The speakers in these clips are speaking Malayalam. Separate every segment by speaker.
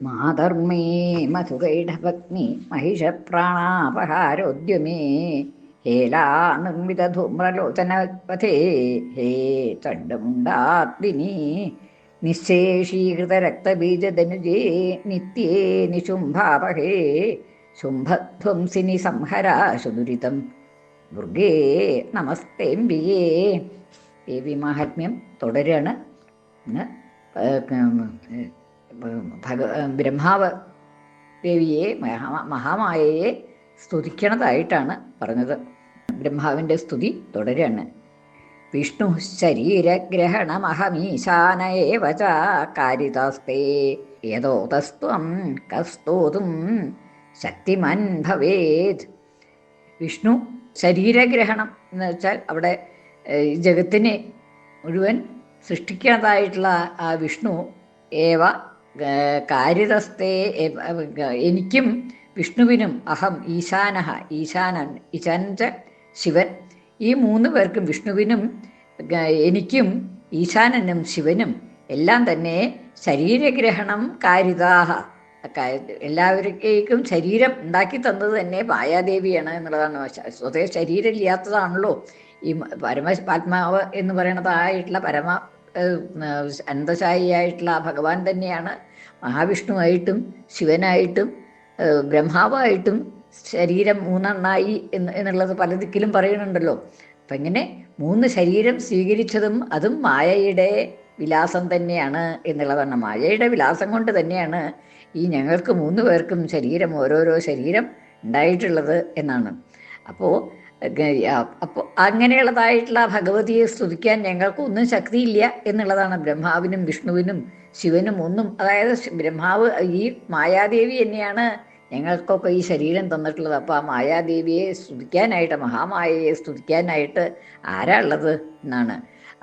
Speaker 1: മാതർമേ മധുകൈഢഭഗ്നി महिषप्राणापहारोद्यमे हेला निर्मितधूम्रलोचनपथे हे चण्डमुण्डात्मिनी निःशेषीकृतरक्तबीजधनुजे नित्ये निशुम्भापहे ശുംഭധ്വംസിനി സംഹരാശുദുരിതം ദുർഗേ നമസ്തേംബിയേ. ദേവി മാഹാത്മ്യം തുടരാണ്. ഇന്ന് ബ്രഹ്മാവ് ദേവിയെ മഹാമായയെ സ്തുതിക്കണതായിട്ടാണ് പറഞ്ഞത്. ബ്രഹ്മാവിൻ്റെ സ്തുതി തുടരാണ്. വിഷ്ണു ശരീരഗ്രഹണമഹമീശാനയേവ ച കാരിതാസ്തേ യതോതസ്ത്വം കസ്തോതും ശക്തിമാൻ ഭവേത്. വിഷ്ണു ശരീരഗ്രഹണം എന്ന് വെച്ചാൽ അവിടെ ജഗത്തിനെ മുഴുവൻ സൃഷ്ടിക്കുന്നതായിട്ടുള്ള ആ വിഷ്ണു ഏവ കാരിതസ്തേ, എനിക്കും വിഷ്ണുവിനും അഹം ഈശാനഹ, ഈശാനച്ച ശിവൻ, ഈ മൂന്ന് പേർക്കും വിഷ്ണുവിനും എനിക്കും ഈശാനനും ശിവനും എല്ലാം തന്നെ ശരീരഗ്രഹണം കാരിതാഹ, എല്ലാവർക്കും ശരീരം ഉണ്ടാക്കി തന്നത് തന്നെ മായാദേവിയാണ് എന്നുള്ളതാണ്. സ്വതേ ശരീരമില്ലാത്തതാണല്ലോ ഈ ആത്മാവ് എന്ന് പറയുന്നതായിട്ടുള്ള അനന്തശായിയായിട്ടുള്ള ഭഗവാൻ തന്നെയാണ് മഹാവിഷ്ണുവായിട്ടും ശിവനായിട്ടും ബ്രഹ്മാവായിട്ടും ശരീരം മൂന്നെണ്ണായി എന്നുള്ളത് പല ദിക്കിലും പറയുന്നുണ്ടല്ലോ. അപ്പം ഇങ്ങനെ മൂന്ന് ശരീരം സ്വീകരിച്ചതും അതും മായയുടെ വിലാസം തന്നെയാണ് എന്നുള്ളതാണ്. മായയുടെ വിലാസം കൊണ്ട് തന്നെയാണ് ഈ ഞങ്ങൾക്ക് മൂന്ന് പേർക്കും ശരീരം, ഓരോരോ ശരീരം ഉണ്ടായിട്ടുള്ളത് എന്നാണ്. അപ്പോൾ അങ്ങനെയുള്ളതായിട്ടുള്ള ഭഗവതിയെ സ്തുതിക്കാൻ ഞങ്ങൾക്ക് ഒന്നും ശക്തിയില്ല എന്നുള്ളതാണ്. ബ്രഹ്മാവിനും വിഷ്ണുവിനും ശിവനും ഒന്നും, അതായത് ബ്രഹ്മാവ് ഈ മായാദേവി തന്നെയാണ് ഞങ്ങൾക്കൊക്കെ ഈ ശരീരം തന്നിട്ടുള്ളത്. അപ്പോൾ ആ മായാദേവിയെ സ്തുതിക്കാനായിട്ട്, മഹാമായയെ സ്തുതിക്കാനായിട്ട് ആരാ ഉള്ളത് എന്നാണ്.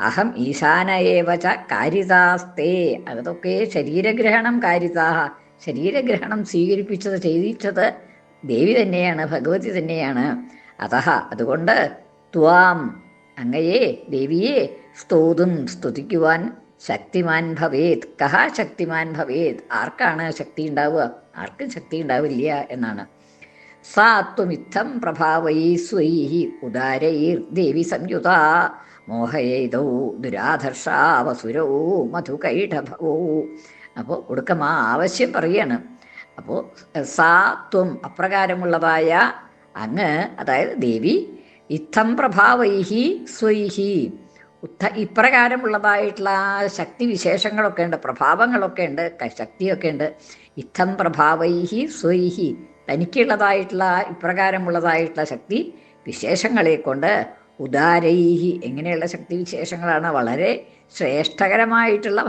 Speaker 1: അഹം ഈശാനയേവച കാരിതാസ്തേ, അതൊക്കെ ശരീരഗ്രഹണം കാരിതാഹ, ശരീരഗ്രഹണം ചെയ്യിച്ചത് ദേവി തന്നെയാണ്, ഭഗവതി തന്നെയാണ്. അതുകൊണ്ട് ത്വാം, അങ്ങയെ ദേവിയെ സ്തോതും സ്തുതിക്കുവാൻ ശക്തിമാൻ ഭവേത്. കഹ ശക്തിമാൻ ഭവേത്, ആർക്കാണ് ശക്തി ഉണ്ടാവുക? ആർക്കും ശക്തി ഉണ്ടാവില്ല എന്നാണ്. സാ ത്വമിത്തം പ്രഭാവൈ സ്വൈഹി ഉദാരൈർ ദേവി സംയുത മോഹയൈതൗ ദുരാധർഷാവസുരൗ മധുകൈഠഭവോ. അപ്പോൾ ഒടുക്കം ആ ആവശ്യം പറയാണ്. അപ്പോൾ സാ ത്വം, അപ്രകാരമുള്ളതായ അങ്ങ്, അതായത് ദേവി, ഇത്തം പ്രഭാവൈഹി സ്വൈഹി, ഇപ്രകാരമുള്ളതായിട്ടുള്ള ശക്തി വിശേഷങ്ങളൊക്കെ ഉണ്ട്, പ്രഭാവങ്ങളൊക്കെ ഉണ്ട്, ശക്തിയൊക്കെ ഉണ്ട്. ഇത്തം പ്രഭാവൈഹി സ്വൈഹി, തനിക്കുള്ളതായിട്ടുള്ള ഇപ്രകാരമുള്ളതായിട്ടുള്ള ശക്തി വിശേഷങ്ങളെ കൊണ്ട് ഉദാരൈഹി, എങ്ങനെയുള്ള ശക്തി വിശേഷങ്ങളാണ്? വളരെ ശ്രേഷ്ഠകരമായിട്ടുള്ള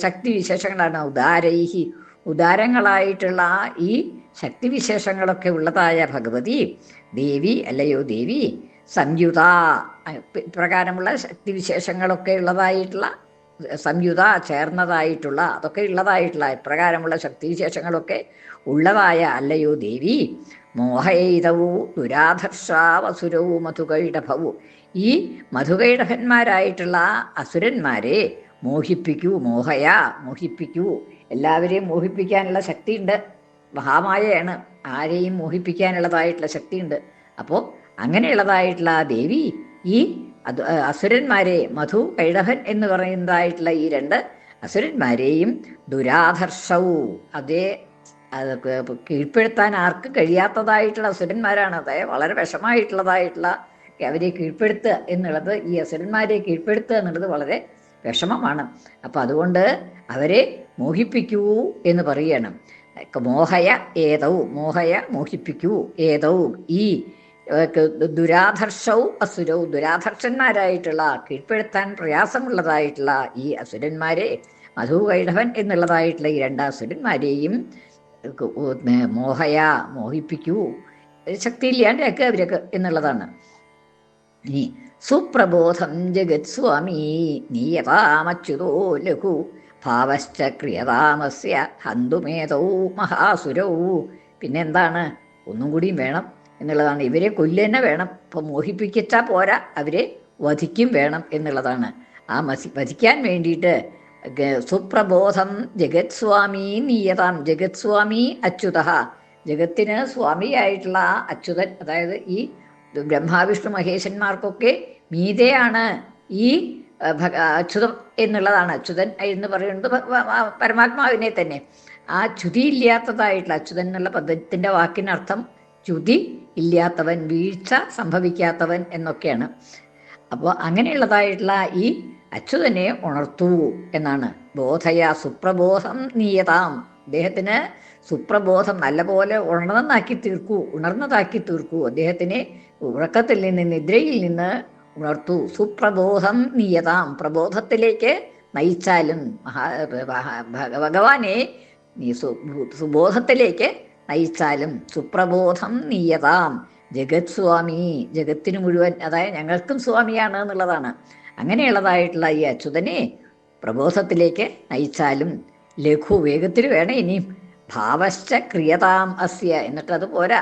Speaker 1: ശക്തി വിശേഷങ്ങളാണ്. ഉദാരൈഹി, ഉദാരങ്ങളായിട്ടുള്ള ഈ ശക്തിവിശേഷങ്ങളൊക്കെ ഉള്ളതായ ഭഗവതി ദേവി, അല്ലയോ ദേവി, സംയുത, ഇപ്രകാരമുള്ള ശക്തിവിശേഷങ്ങളൊക്കെ ഉള്ളതായിട്ടുള്ള, സംയുത ചേർന്നതായിട്ടുള്ള, അതൊക്കെ ഉള്ളതായിട്ടുള്ള ഇപ്രകാരമുള്ള ശക്തിവിശേഷങ്ങളൊക്കെ ഉള്ളതായ അല്ലയോ ദേവി, മോഹയിതവു ദുരാധർഷാവസുരവു മധുകൈടഭവു, ഈ മധുകൈടഭന്മാരായിട്ടുള്ള അസുരന്മാരെ മോഹിപ്പിക്കൂ. മോഹിപ്പിക്കൂ, എല്ലാവരെയും മോഹിപ്പിക്കാനുള്ള ശക്തിയുണ്ട്, മഹാമായയാണ്, ആരെയും മോഹിപ്പിക്കാനുള്ളതായിട്ടുള്ള ശക്തിയുണ്ട്. അപ്പോൾ അങ്ങനെയുള്ളതായിട്ടുള്ള ദേവി ഈ അസുരന്മാരെ, മധു കൈടഭൻ എന്ന് പറയുന്നതായിട്ടുള്ള ഈ രണ്ട് അസുരന്മാരെയും ദുരാധർഷവും, അതേ കീഴ്പ്പെടുത്താൻ ആർക്കും കഴിയാത്തതായിട്ടുള്ള അസുരന്മാരാണ്. അതായത് വളരെ വിഷമായിട്ടുള്ളതായിട്ടുള്ള അവരെ കീഴ്പ്പെടുത്തുക എന്നുള്ളത്, ഈ അസുരന്മാരെ കീഴ്പ്പെടുത്തുക എന്നുള്ളത് വളരെ വിഷമമാണ്. അപ്പം അതുകൊണ്ട് അവരെ മോഹിപ്പിക്കൂ എന്ന് പറയണം. മോഹിപ്പിക്കൂ ഏതൗ, ഈ ദുരാധർഷവും അസുരവും, ദുരാധർഷന്മാരായിട്ടുള്ള, കീഴ്പ്പെടുത്താൻ പ്രയാസമുള്ളതായിട്ടുള്ള ഈ അസുരന്മാരെ, മധുകൈടഭൻ എന്നുള്ളതായിട്ടുള്ള ഈ രണ്ട് അസുരന്മാരെയും മോഹിപ്പിക്കൂ, ശക്തിയില്ലാണ്ടാക്കുക അവരൊക്കെ എന്നുള്ളതാണ്. ഇനി സുപ്രബോധം ജഗത് സ്വാമി നീയതാമച്യുതോ ലഘു ഭാവശ്ച ക്രിയതാമസ്യ ഹന്തുമേതൗ മഹാസുരൗ. പിന്നെന്താണ്? ഒന്നും കൂടിയും വേണം എന്നുള്ളതാണ്. ഇവരെ കൊല്ലുതന്നെ വേണം. ഇപ്പം മോഹിപ്പിച്ചാൽ പോരാ, അവരെ വധിക്കും വേണം എന്നുള്ളതാണ്. ആ വധിക്കാൻ വേണ്ടിയിട്ട് സുപ്രബോധം ജഗത്സ്വാമി നീയതാം. ജഗത്സ്വാമി അച്യുത, ജഗത്തിന് സ്വാമിയായിട്ടുള്ള ആ അച്യുതൻ, അതായത് ഈ ബ്രഹ്മാവിഷ്ണു മഹേശന്മാർക്കൊക്കെ മീതെയാണ് ഈ അച്യുതം എന്നുള്ളതാണ്. അച്യുതൻ എന്ന് പറയുന്നത് പരമാത്മാവിനെ തന്നെ. ആ ച്യുതി ഇല്ലാത്തതായിട്ടുള്ള അച്യുതൻ എന്നുള്ള പദത്തിൻ്റെ വാക്കിനർത്ഥം ച്യുതി ഇല്ലാത്തവൻ, വീഴ്ച സംഭവിക്കാത്തവൻ എന്നൊക്കെയാണ്. അപ്പോൾ അങ്ങനെയുള്ളതായിട്ടുള്ള ഈ അച്യുതനെ ഉണർത്തൂ എന്നാണ്. ബോധയ സുപ്രബോധം നീയതാം, അദ്ദേഹത്തിന് സുപ്രബോധം നല്ലപോലെ ഉണർന്നതാക്കി തീർക്കൂ. അദ്ദേഹത്തിനെ ഉറക്കത്തിൽ നിന്ന്, നിദ്രയിൽ നിന്ന് ഉണർത്തൂ. സുപ്രബോധം നീയതാം, പ്രബോധത്തിലേക്ക് നയിച്ചാലും ഭഗവാനെ സുബോധത്തിലേക്ക് നയിച്ചാലും. സുപ്രബോധം നീയതാം ജഗത് സ്വാമി, ജഗത്തിന് മുഴുവൻ, അതായത് ഞങ്ങൾക്കും സ്വാമിയാണ് എന്നുള്ളതാണ്. അങ്ങനെയുള്ളതായിട്ടുള്ള ഈ അച്യുതനെ പ്രബോധത്തിലേക്ക് നയിച്ചാലും. ലഘു, വേഗത്തിൽ വേണം ഇനിയും. ഭാവശ്ച ക്രിയതാം അസ്യ, എന്നിട്ട് അത് പോരാ,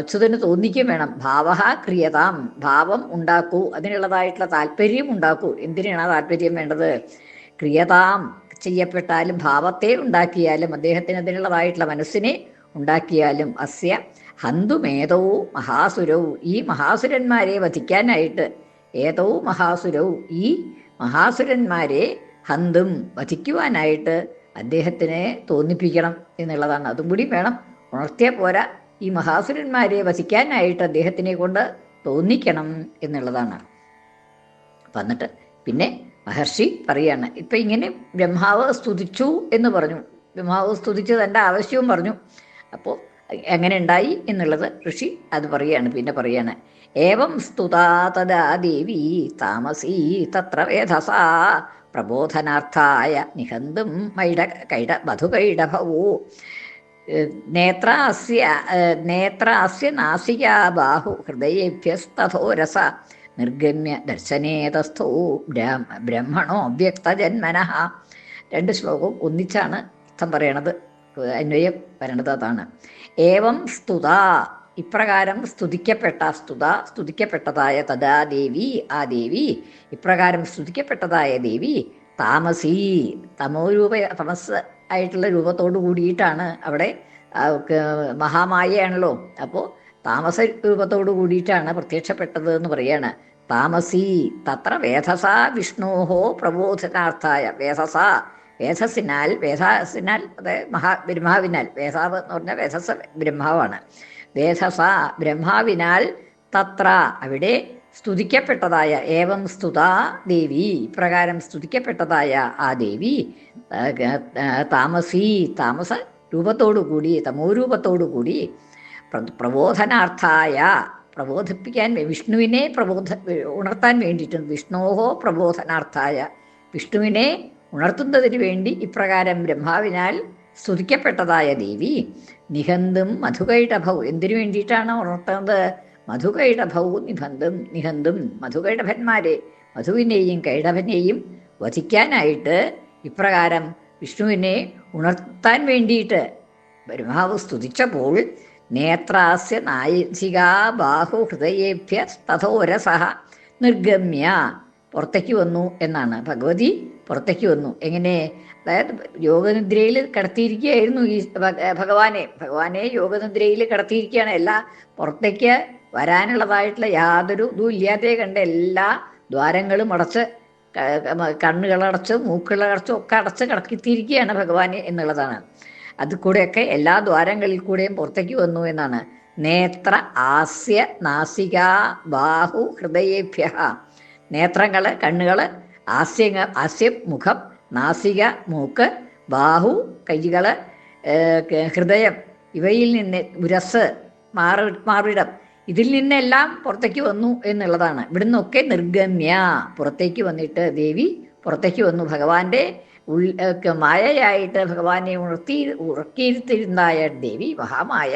Speaker 1: അച്യുതന് തോന്നിക്കും വേണം. ഭാവ ക്രിയതാം, ഭാവം ഉണ്ടാക്കൂ, അതിനുള്ളതായിട്ടുള്ള താല്പര്യം ഉണ്ടാക്കൂ. എന്തിനാണ് ആ താല്പര്യം വേണ്ടത്? ക്രിയതാം ചെയ്യപ്പെട്ടാലും, ഭാവത്തെ ഉണ്ടാക്കിയാലും, അദ്ദേഹത്തിന് അതിനുള്ളതായിട്ടുള്ള മനസ്സിനെ ഉണ്ടാക്കിയാലും. അസ്യ ഹന്തുമേതോ മഹാസുരവും, ഈ മഹാസുരന്മാരെ വധിക്കാനായിട്ട്, ഏതോ മഹാസുരവും, ഈ മഹാസുരന്മാരെ ഹന്തും വധിക്കുവാനായിട്ട് അദ്ദേഹത്തിനെ തോന്നിപ്പിക്കണം എന്നുള്ളതാണ്. അതും കൂടി വേണം, ഉണർത്തിയാൽ പോരാ, ഈ മഹാസുരന്മാരെ വധിക്കാനായിട്ട് അദ്ദേഹത്തിനെ കൊണ്ട് തോന്നിക്കണം എന്നുള്ളതാണ്. അപ്പം എന്നിട്ട് പിന്നെ മഹർഷി പറയാണ്, ഇപ്പം ഇങ്ങനെ ബ്രഹ്മാവ് സ്തുതിച്ചു എന്ന് പറഞ്ഞു, ബ്രഹ്മാവ് സ്തുതിച്ച് തൻ്റെ ആവശ്യവും പറഞ്ഞു. അപ്പോൾ എങ്ങനെ ഉണ്ടായി എന്നുള്ളത് ഋഷി അത് പറയാണ്. പിന്നെ പറയാണ്, ഏവം സ്തുതാ തദാ ദേവി താമസീ തത്ര വേധസാ പ്രബോധനാർത്ഥായ നിഹന്തും മധുകൈടഭവോ നേത്രാസ്യ നാസികാ ബാഹു ഹൃദയേഭ്യസ്തഥോരസ നിർഗമ്യ ദർശനേതസ്ഥോ ബ്രഹ്മണോ വ്യക്തജന്മനഃ. രണ്ട് ശ്ലോകവും ഒന്നിച്ചാണ് അർത്ഥം പറയണത്, അന്വയം വരണത് അതാണ്. ഏവം സ്തുത, ഇപ്രകാരം സ്തുതിക്കപ്പെട്ടതായ തഥാ ദേവി, ആ ദേവി, ഇപ്രകാരം സ്തുതിക്കപ്പെട്ടതായ ദേവി താമസീ, തമസ് ആയിട്ടുള്ള രൂപത്തോടു കൂടിയിട്ടാണ് അവിടെ, മഹാമായയാണല്ലോ, അപ്പോൾ താമസ രൂപത്തോടു കൂടിയിട്ടാണ് പ്രത്യക്ഷപ്പെട്ടത് എന്ന് പറയാണ്. താമസീ തത്ര വേധസ വിഷ്ണോഹോ പ്രബോധനാർത്ഥായ. വേധസ്സിനാൽ അതായത് ബ്രഹ്മാവിനാൽ, വേധാവ് എന്ന് പറഞ്ഞാൽ വേധസ് ബ്രഹ്മാവാണ്. വേധസ ബ്രഹ്മാവിനാൽ തത്ര അവിടെ സ്തുതിക്കപ്പെട്ടതായ, ഏവം സ്തുതാ ദേവി, ഇപ്രകാരം സ്തുതിക്കപ്പെട്ടതായ ആ ദേവി താമസീ, താമസ രൂപത്തോടുകൂടി, തമോരൂപത്തോടുകൂടി പ്രബോധനാർത്ഥായ, പ്രബോധിപ്പിക്കാൻ, വിഷ്ണുവിനെ ഉണർത്താൻ വേണ്ടിയിട്ട്, വിഷ്ണോഹോ പ്രബോധനാർത്ഥായ, വിഷ്ണുവിനെ ഉണർത്തുന്നതിന് വേണ്ടി ഇപ്രകാരം ബ്രഹ്മാവിനാൽ സ്തുതിക്കപ്പെട്ടതായ ദേവി നിഹന്തും മധുകൈടഭൗ, എന്തിനു വേണ്ടിയിട്ടാണ് ഉണർത്തുന്നത്? മധുകൈടഭൗ നിഹന്തും മധുകൈടഭന്മാരെ, മധുവിനെയും കൈടഭനെയും വധിക്കാനായിട്ട് ഇപ്രകാരം വിഷ്ണുവിനെ ഉണർത്താൻ വേണ്ടിയിട്ട് ബ്രഹ്മാവ് സ്തുതിച്ചപ്പോൾ നേത്രാസ്യ നായികാ ബാഹു ഹൃദയേഭ്യ തഥോരസഹ നിർഗമ്യ, പുറത്തേക്ക് വന്നു എന്നാണ്. ഭഗവതി പുറത്തേക്ക് വന്നു. എങ്ങനെ? അതായത് യോഗനിദ്രയിൽ കിടത്തിയിരിക്കുകയായിരുന്നു ഈ ഭഗവാനെ യോഗനിദ്രയിൽ കിടത്തിയിരിക്കുകയാണ്. എല്ലാ പുറത്തേക്ക് വരാനുള്ളതായിട്ടുള്ള യാതൊരു ഇതും ഇല്ലാതെ കണ്ട എല്ലാ ദ്വാരങ്ങളും അടച്ച്, കണ്ണുകളടച്ച് മൂക്കുകളടച്ച് ഒക്കെ അടച്ച് കിടത്തിയിരിക്കുകയാണ് ഭഗവാനെ എന്നുള്ളതാണ്. അത് കൂടെയൊക്കെ എല്ലാ ദ്വാരങ്ങളിൽ കൂടെയും പുറത്തേക്ക് വന്നു എന്നാണ്. നേത്ര ആസ്യ നാസിക ബാഹു ഹൃദയേഭ്യ, നേത്രങ്ങള് കണ്ണുകള്, ആസ്യം മുഖം, നാസിക മൂക്ക്, ബാഹു കൈകള്, ഹൃദയം, ഇവയിൽ നിന്ന് ഉരസ് മാറിടം, ഇതിൽ നിന്നെല്ലാം പുറത്തേക്ക് വന്നു എന്നുള്ളതാണ്. ഇവിടുന്നൊക്കെ നിർഗമ്യ, പുറത്തേക്ക് വന്നിട്ട് ദേവി പുറത്തേക്ക് വന്നു. ഭഗവാന്റെ മായയായിട്ട് ഭഗവാനെ ഉറക്കിയിരുത്തിരുന്നായ ദേവി മഹാമായ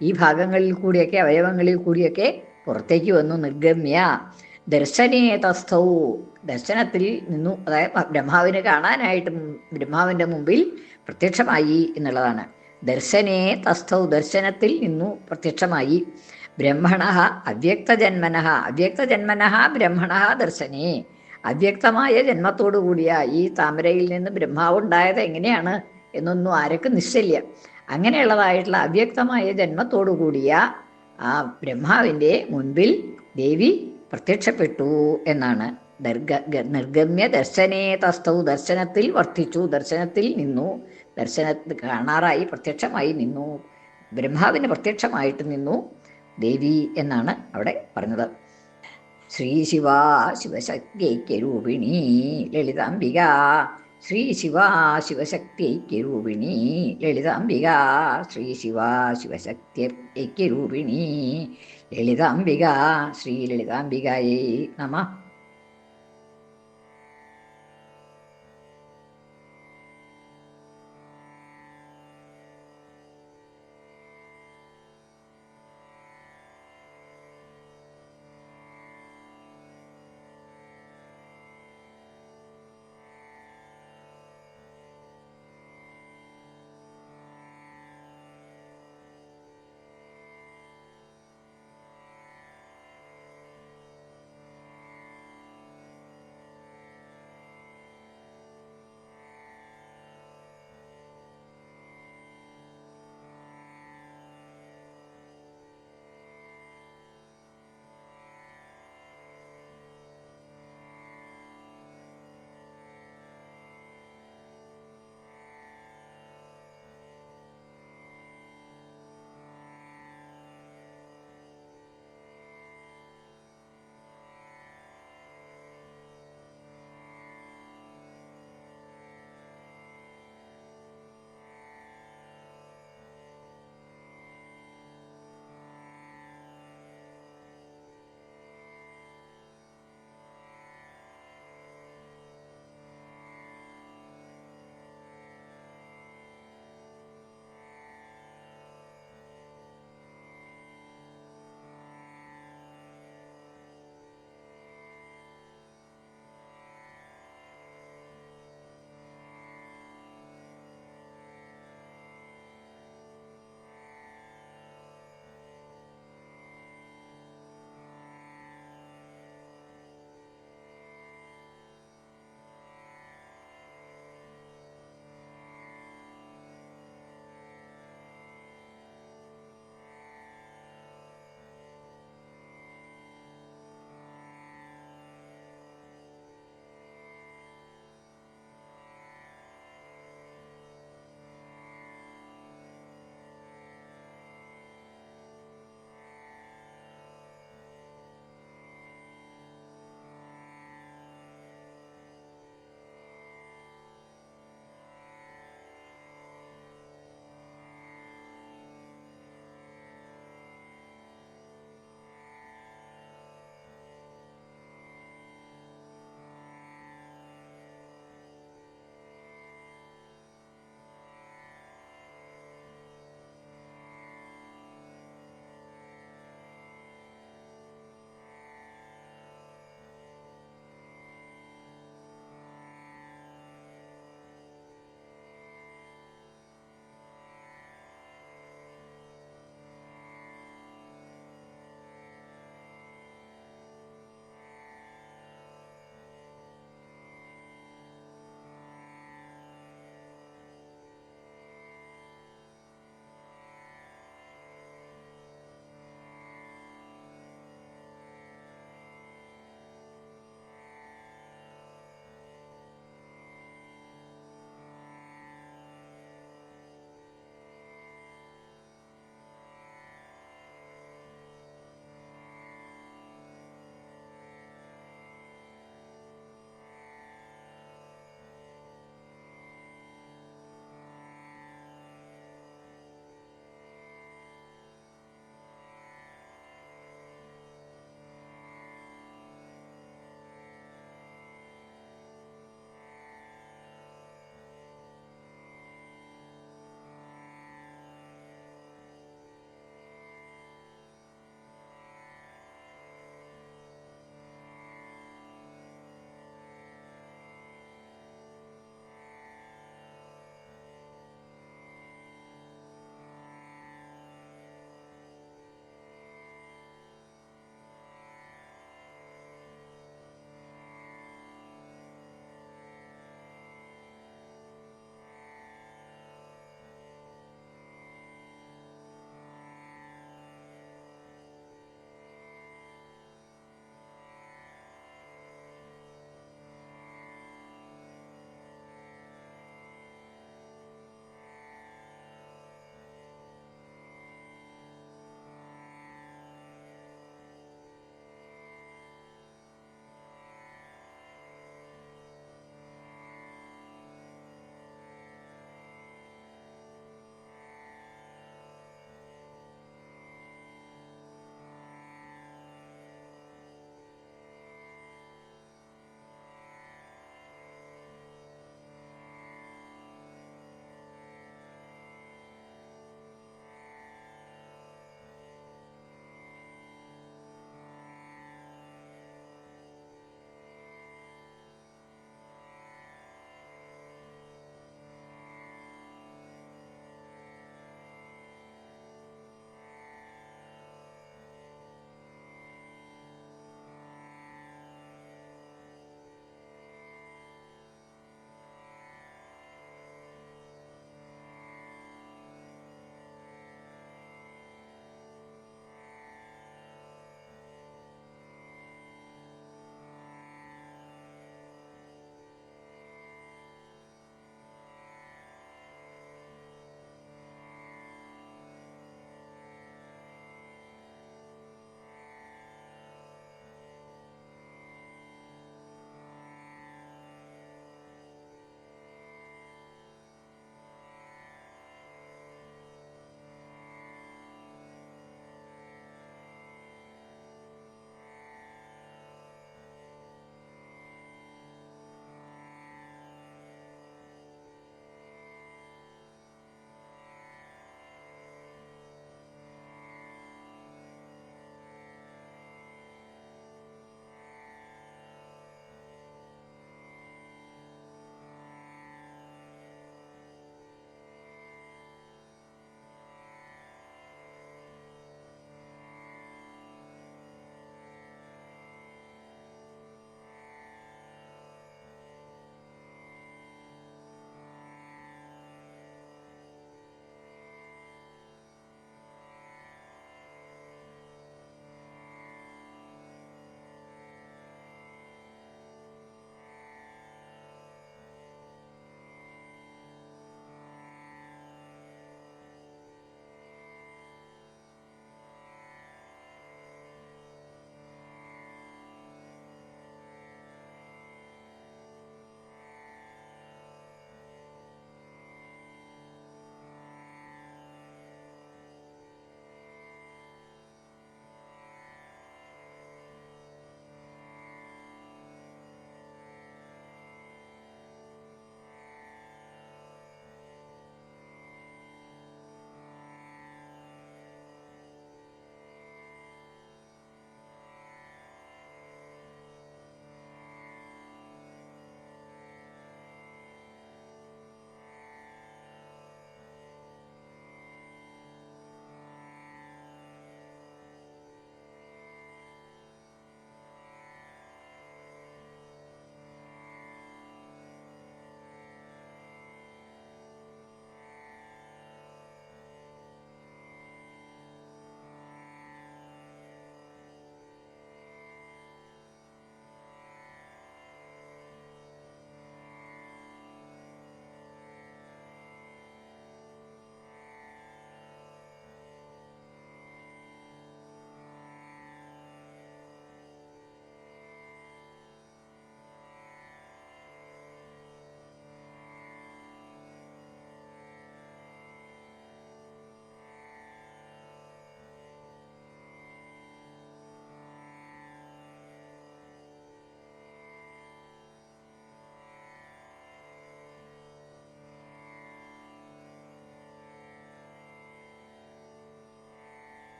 Speaker 1: ഈ ഭാഗങ്ങളിൽ കൂടിയൊക്കെ, അവയവങ്ങളിൽ കൂടിയൊക്കെ പുറത്തേക്ക് വന്നു. നിർഗമ്യ ദർശനേ തസ്ഥൗ, ദർശനത്തിൽ നിന്നു, അതായത് ബ്രഹ്മാവിനെ കാണാനായിട്ട് ബ്രഹ്മാവിൻ്റെ മുമ്പിൽ പ്രത്യക്ഷമായി എന്നുള്ളതാണ്. ദർശനേ തസ്ഥൗ, ദർശനത്തിൽ നിന്നു പ്രത്യക്ഷമായി. ബ്രഹ്മണ അവ്യക്തജന്മന ബ്രഹ്മണ ദർശനേ, അവ്യക്തമായ ജന്മത്തോടു കൂടിയ ഈ താമരയിൽ നിന്ന് ബ്രഹ്മാവ് ഉണ്ടായത് എങ്ങനെയാണ് എന്നൊന്നും ആർക്കും നിശ്ചല്യം. അങ്ങനെയുള്ളതായിട്ടുള്ള അവ്യക്തമായ ജന്മത്തോടു കൂടിയ ആ ബ്രഹ്മാവിൻ്റെ മുൻപിൽ ദേവി പ്രത്യക്ഷപ്പെട്ടു എന്നാണ്. നിർഗമ്യ ദർശനേ തസ്തൗ, ദർശനത്തിൽ വർത്തിച്ചു, ദർശനത്തിൽ നിന്നു, ദർശനത്തിൽ കാണാറായി പ്രത്യക്ഷമായി നിന്നു, ബ്രഹ്മാവിന് പ്രത്യക്ഷമായിട്ട് നിന്നു ദേവി എന്നാണ് അവിടെ പറഞ്ഞത്. ശ്രീ ശിവ ശിവശക്തിഐക്യരൂപിണി ലളിതാംബിക, ശ്രീ ശിവ ശിവശക്തിഐക്യരൂപിണി ലളിതാംബിക, ശ്രീ ശിവ ശിവശക്തി ഐക്യരൂപിണി ലളിതാംബിക. ശ്രീ ലളിതാംബികയേ നമഃ.